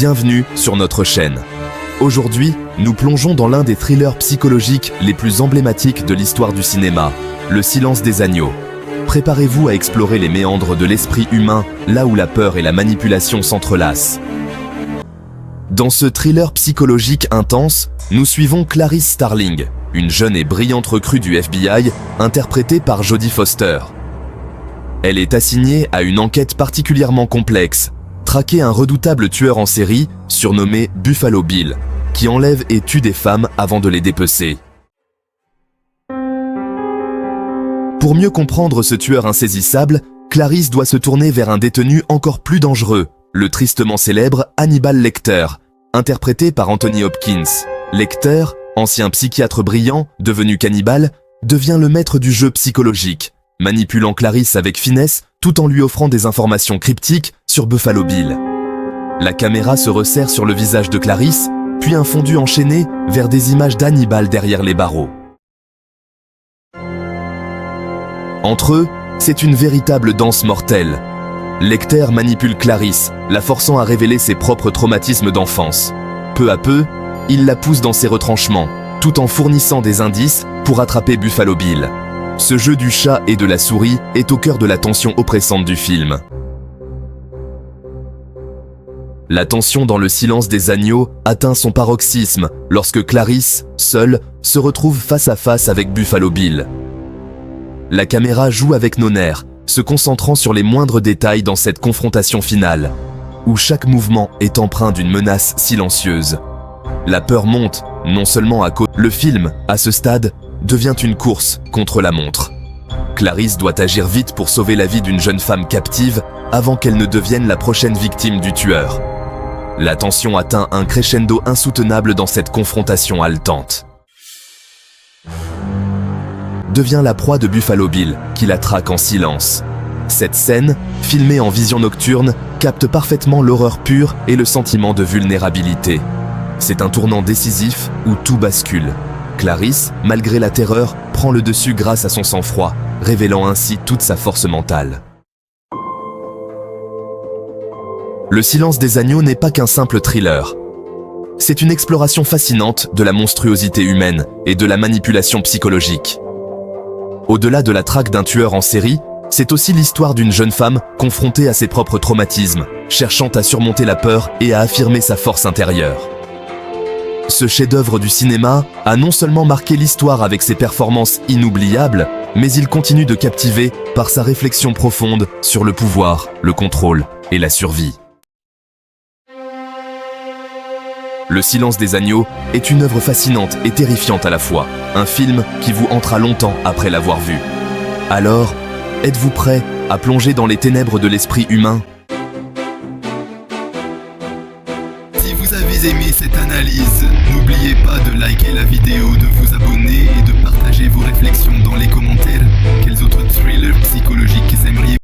Bienvenue sur notre chaîne. Aujourd'hui, nous plongeons dans l'un des thrillers psychologiques les plus emblématiques de l'histoire du cinéma, Le Silence des agneaux. Préparez-vous à explorer les méandres de l'esprit humain, là où la peur et la manipulation s'entrelacent. Dans ce thriller psychologique intense, nous suivons Clarice Starling, une jeune et brillante recrue du FBI, interprétée par Jodie Foster. Elle est assignée à une enquête particulièrement complexe, traquer un redoutable tueur en série, surnommé Buffalo Bill, qui enlève et tue des femmes avant de les dépecer. Pour mieux comprendre ce tueur insaisissable, Clarice doit se tourner vers un détenu encore plus dangereux, le tristement célèbre Hannibal Lecter, interprété par Anthony Hopkins. Lecter, ancien psychiatre brillant, devenu cannibale, devient le maître du jeu psychologique, manipulant Clarice avec finesse tout en lui offrant des informations cryptiques sur Buffalo Bill. La caméra se resserre sur le visage de Clarice, puis un fondu enchaîné vers des images d'Hannibal derrière les barreaux. Entre eux, c'est une véritable danse mortelle. Lecter manipule Clarice, la forçant à révéler ses propres traumatismes d'enfance. Peu à peu, il la pousse dans ses retranchements, tout en fournissant des indices pour attraper Buffalo Bill. Ce jeu du chat et de la souris est au cœur de la tension oppressante du film. La tension dans Le Silence des agneaux atteint son paroxysme lorsque Clarice, seule, se retrouve face à face avec Buffalo Bill. La caméra joue avec nos nerfs, se concentrant sur les moindres détails dans cette confrontation finale, où chaque mouvement est empreint d'une menace silencieuse. La peur monte, non seulement à cause... Le film, à ce stade, devient une course contre la montre. Clarice doit agir vite pour sauver la vie d'une jeune femme captive avant qu'elle ne devienne la prochaine victime du tueur. La tension atteint un crescendo insoutenable dans cette confrontation haletante. Devient la proie de Buffalo Bill, qui la traque en silence. Cette scène, filmée en vision nocturne, capte parfaitement l'horreur pure et le sentiment de vulnérabilité. C'est un tournant décisif où tout bascule. Clarice, malgré la terreur, prend le dessus grâce à son sang-froid, révélant ainsi toute sa force mentale. Le Silence des agneaux n'est pas qu'un simple thriller. C'est une exploration fascinante de la monstruosité humaine et de la manipulation psychologique. Au-delà de la traque d'un tueur en série, c'est aussi l'histoire d'une jeune femme confrontée à ses propres traumatismes, cherchant à surmonter la peur et à affirmer sa force intérieure. Ce chef-d'œuvre du cinéma a non seulement marqué l'histoire avec ses performances inoubliables, mais il continue de captiver par sa réflexion profonde sur le pouvoir, le contrôle et la survie. Le Silence des agneaux est une œuvre fascinante et terrifiante à la fois, un film qui vous hantera longtemps après l'avoir vu. Alors, êtes-vous prêt à plonger dans les ténèbres de l'esprit humain ? Si vous avez aimé cette analyse, n'oubliez pas de liker la vidéo, de vous abonner et de partager vos réflexions dans les commentaires. Quels autres thrillers psychologiques aimeriez-vous ?